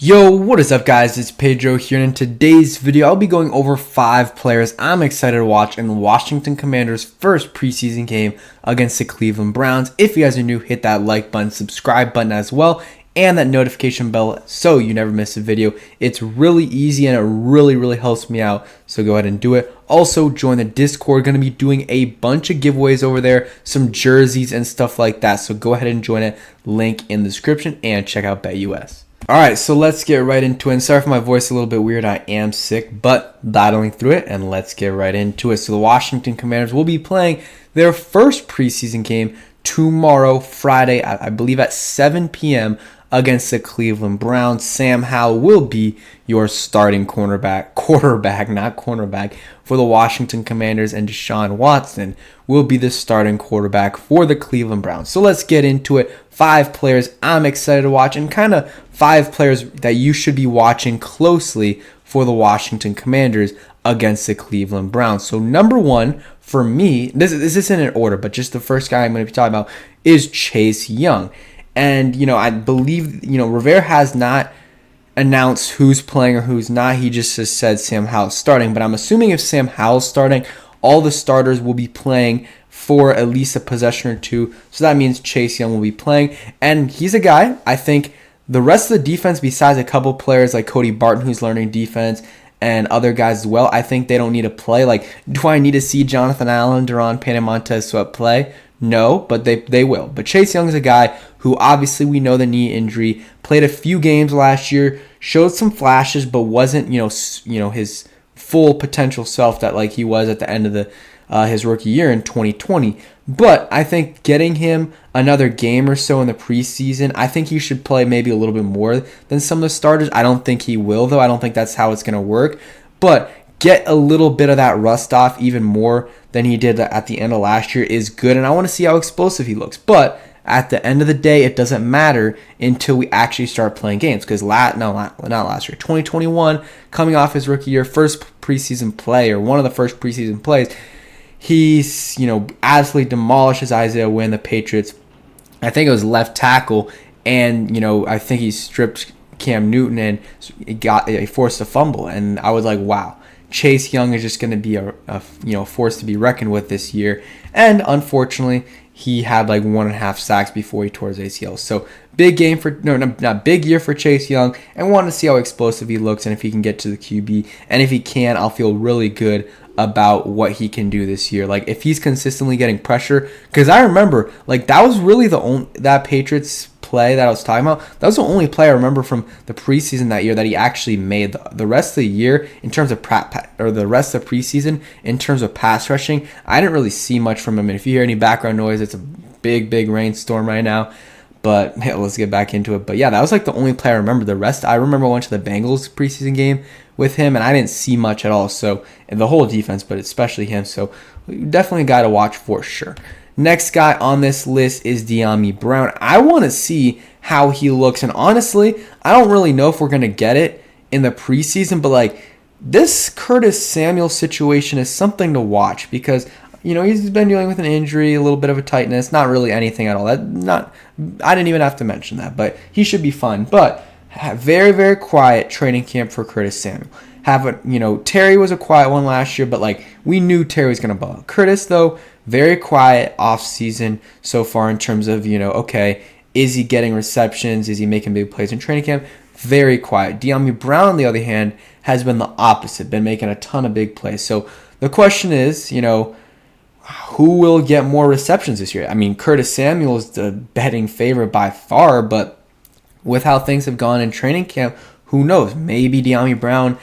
Yo, what is up guys, it's Pedro here, and in today's video I'll be going over 5 players I'm excited to watch in the Washington Commanders' first preseason game against the Cleveland Browns. If you guys are new, hit that like button, subscribe button as well, and that notification bell so you never miss a video. It's really easy and it really helps me out, so go ahead and do it. Also, join the Discord. Going to be doing a bunch of giveaways over there, some jerseys and stuff like that, so go ahead and join it. Link in the description, and check out BetUS. Alright, so let's get right into it. And sorry for my voice a little bit weird. I am sick, but battling through it, and let's get right into it. So the Washington Commanders will be playing their first preseason game tomorrow, Friday, I believe at 7 p.m. against the Cleveland Browns. Sam Howell will be your starting quarterback, not cornerback, for the Washington Commanders, and Deshaun Watson will be the starting quarterback for the Cleveland Browns. So let's get into it. 5 players I'm excited to watch, and kind of 5 players that you should be watching closely for the Washington Commanders against the Cleveland Browns. So number 1 for me, this isn't in order, but just the first guy I'm going to be talking about is Chase Young. And, I believe, Rivera has not announced who's playing or who's not. He just has said Sam Howell's starting. But I'm assuming if Sam Howell's starting, all the starters will be playing for at least a possession or two. So that means Chase Young will be playing. And he's a guy, I think, the rest of the defense, besides a couple players like Cody Barton, who's learning defense, and other guys as well, I think they don't need to play. Like, do I need to see Jonathan Allen, Duran, Payne, and Montez Sweat play? No, but they will. But Chase Young is a guy who obviously we know the knee injury, played a few games last year, showed some flashes, but wasn't his full potential self that like he was at the end of his rookie year in 2020. But I think getting him another game or so in the preseason, I think he should play maybe a little bit more than some of the starters. I don't think he will, though. I don't think that's how it's going to work. But get a little bit of that rust off even more than he did at the end of last year is good, and I want to see how explosive he looks. But at the end of the day, it doesn't matter until we actually start playing games, because not last year, 2021, coming off his rookie year, first preseason play, or one of the first preseason plays, he's absolutely demolishes Isaiah Wynn, the Patriots. I think it was left tackle, and I think he stripped Cam Newton and forced a fumble, and I was like, wow. Chase Young is just going to be a force to be reckoned with this year. And unfortunately, he had like 1.5 sacks before he tore his ACL. So big game not big year for Chase Young, and want to see how explosive he looks and if he can get to the QB. And if he can, I'll feel really good about what he can do this year. Like if he's consistently getting pressure, because I remember like that was really that Patriots play that I was talking about. That was the only play I remember from the preseason that year that he actually made. The rest of the year in terms of the rest of preseason in terms of pass rushing, I didn't really see much from him. And if you hear any background noise, it's a big rainstorm right now. But let's get back into it. But yeah, that was like the only play I remember. The rest, I remember I went to the Bengals preseason game with him, and I didn't see much at all. So, and the whole defense, but especially him. So, definitely a guy to watch for sure. Next guy on this list is Dyami Brown. I want to see how he looks, and honestly, I don't really know if we're going to get it in the preseason, but like this Curtis Samuel situation is something to watch because he's been dealing with an injury, a little bit of a tightness, not really anything at all. I didn't even have to mention that, but he should be fine. But very quiet training camp for Curtis Samuel. Terry was a quiet one last year, but like we knew Terry was going to ball. Curtis, though, very quiet off season so far in terms of, okay, is he getting receptions? Is he making big plays in training camp? Very quiet. Dyami Brown, on the other hand, has been the opposite, been making a ton of big plays. So the question is, who will get more receptions this year? I mean, Curtis Samuel is the betting favorite by far, but with how things have gone in training camp, who knows? Maybe Dyami Brown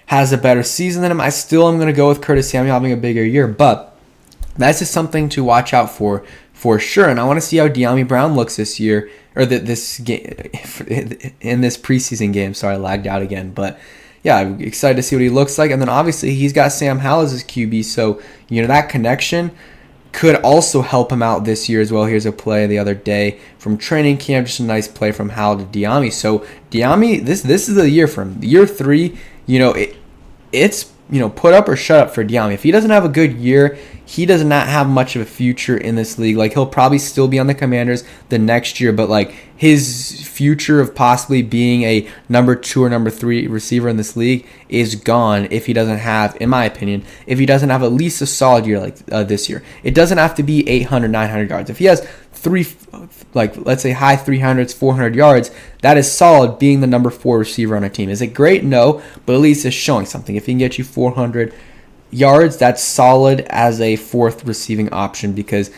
has a better season than him. I still am going to go with Curtis Samuel having a bigger year, but that's just something to watch out for sure. And I want to see how Dyami Brown looks this year, or this game in this preseason game. Sorry, I lagged out again, but yeah, I'm excited to see what he looks like. And then obviously he's got Sam Howell as his QB, so that connection could also help him out this year as well. Here's a play the other day from training camp, just a nice play from Howell to Dyami. So Dyami, this is the year for him. Year 3, it's put up or shut up for Diame. If he doesn't have a good year, he does not have much of a future in this league. Like, he'll probably still be on the Commanders the next year, but like his future of possibly being a number 2 or number 3 receiver in this league is gone if he doesn't have, in my opinion, if he doesn't have at least a solid year like this year. It doesn't have to be 800, 900 yards. If he has let's say high 300s, 400 yards, that is solid being the number 4 receiver on a team. Is it great? No, but at least it's showing something. If he can get you 400 yards, that's solid as a 4th receiving option, because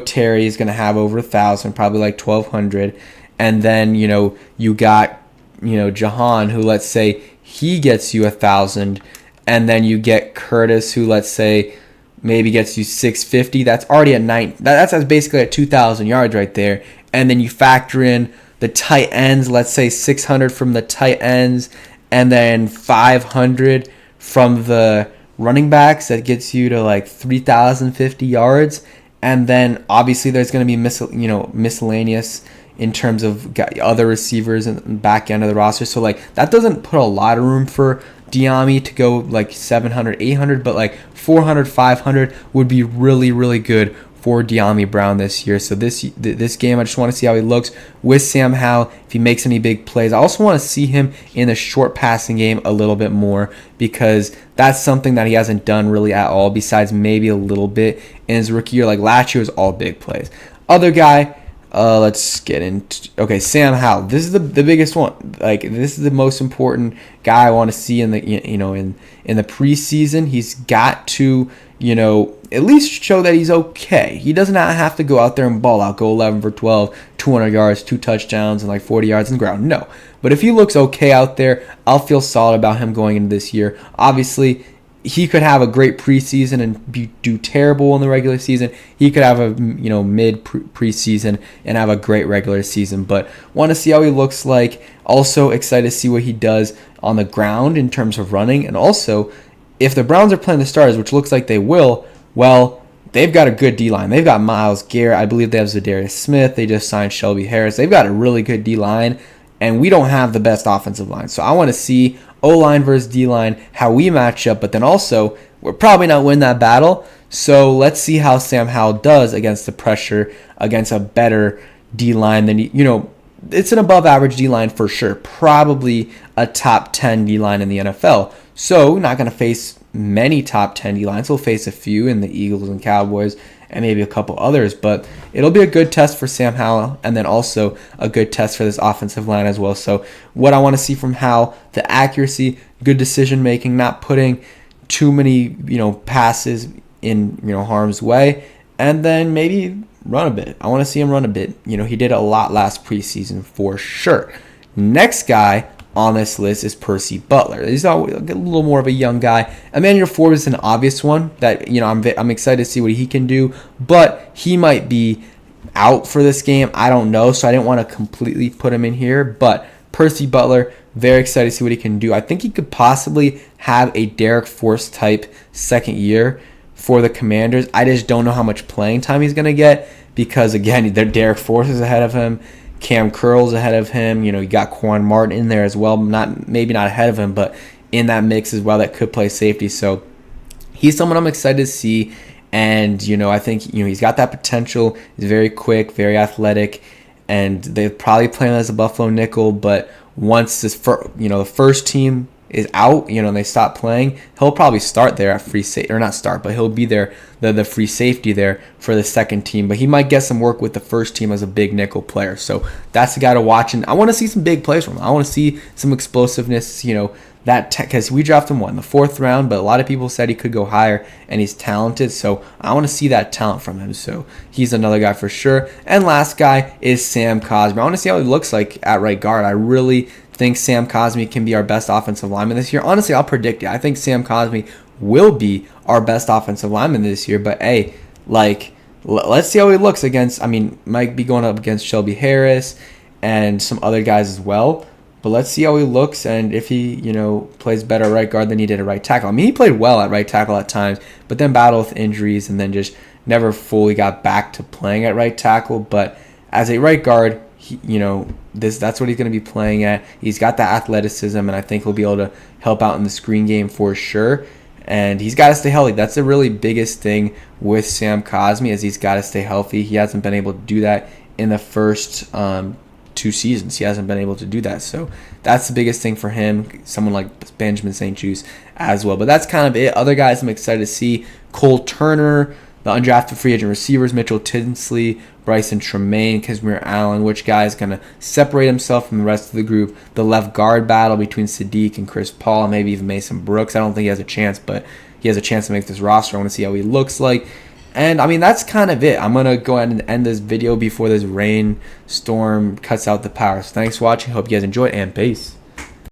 Terry is going to have over 1,000, probably like 1,200, and then you got Jahan, who, let's say he gets you 1,000, and then you get Curtis, who, let's say, maybe gets you 650. That's already at 9. That's basically at 2,000 yards right there. And then you factor in the tight ends, let's say 600 from the tight ends, and then 500 from the running backs. That gets you to like 3,050 yards. And then obviously there's going to be miscellaneous in terms of other receivers in the back end of the roster. So like that doesn't put a lot of room for Diame to go like 700, 800, but like 400, 500 would be really, really good for Diame Brown this year. So this game, I just want to see how he looks with Sam Howell, if he makes any big plays. I also want to see him in the short passing game a little bit more, because that's something that he hasn't done really at all, besides maybe a little bit in his rookie year. Like last year was all big plays. Other guy, let's get into, okay, Sam Howell. This is the biggest one. Like, this is the most important guy I want to see in the in the preseason. He's got to at least show that he's okay. He does not have to go out there and ball out, go 11 for 12, 200 yards, 2 touchdowns, and like 40 yards on the ground. No, but if he looks okay out there, I'll feel solid about him going into this year. Obviously, he could have a great preseason and do terrible in the regular season. He could have a mid preseason and have a great regular season. But want to see how he looks like. Also excited to see what he does on the ground in terms of running. And also, if the Browns are playing the starters, which looks like they will, well, they've got a good D-line. They've got Myles Garrett. I believe they have Zadarius Smith. They just signed Shelby Harris. They've got a really good D-line, and we don't have the best offensive line. So I want to see O-line versus D-line, how we match up, but then also, we're probably not win that battle. So let's see how Sam Howell does against the pressure, against a better D-line than, it's an above-average D-line for sure. Probably a top 10 D-line in the NFL. So not going to face many top 10 D-lines. We'll face a few in the Eagles and Cowboys and maybe a couple others. But it'll be a good test for Sam Howell, and then also a good test for this offensive line as well. So what I want to see from Howell, the accuracy, good decision-making, not putting too many passes in harm's way, and then maybe run a bit. I want to see him run a bit. He did a lot last preseason for sure. Next guy on this list is Percy Butler. He's a little more of a young guy. Emmanuel Forbes is an obvious one that I'm excited to see what he can do, but he might be out for this game. I don't know, so I didn't want to completely put him in here. But Percy Butler, very excited to see what he can do. I think he could possibly have a Derek Force type second year for the Commanders. I just don't know how much playing time he's going to get, because again, Derek Force is ahead of him. Cam Curl's ahead of him. You got Quan Martin in there as well. Maybe not ahead of him, but in that mix as well, that could play safety. So he's someone I'm excited to see. And, I think, he's got that potential. He's very quick, very athletic. And they probably play him as a Buffalo nickel. But once the first team is out, and they stop playing, he'll probably start there at free safety, or not start, but he'll be there, the free safety there for the second team. But he might get some work with the first team as a big nickel player. So that's the guy to watch, and I want to see some big plays from him. I want to see some explosiveness, because we drafted him in the 4th round, but a lot of people said he could go higher, and he's talented. So I want to see that talent from him. So he's another guy for sure. And last guy is Sam Cosmi. I want to see how he looks like at right guard. I really think Sam Cosmi can be our best offensive lineman this year. Honestly, I'll predict it. I think Sam Cosmi will be our best offensive lineman this year. But hey, let's see how he looks against. Might be going up against Shelby Harris and some other guys as well. But let's see how he looks, and if he, plays better at right guard than he did at right tackle. He played well at right tackle at times, but then battled with injuries and then just never fully got back to playing at right tackle. But as a right guard, that's what he's going to be playing at. He's got that athleticism, and I think he'll be able to help out in the screen game for sure. and he's got to stay healthy. That's the really biggest thing with Sam Cosmi, is he's got to stay healthy. He hasn't been able to do that in the first 2 seasons. He hasn't been able to do that, so that's the biggest thing for him. Someone like Benjamin St. Juste as well, but that's kind of it. Other guys I'm excited to see: Cole Turner, the undrafted free agent receivers, Mitchell Tinsley, Bryson Tremaine, Kazmir Allen. Which guy is going to separate himself from the rest of the group? The left guard battle between Sadiq and Chris Paul, maybe even Mason Brooks. I don't think he has a chance, but he has a chance to make this roster. I want to see how he looks like. And, I mean, that's kind of it. I'm going to go ahead and end this video before this rainstorm cuts out the power. So thanks for watching. Hope you guys enjoyed, and peace.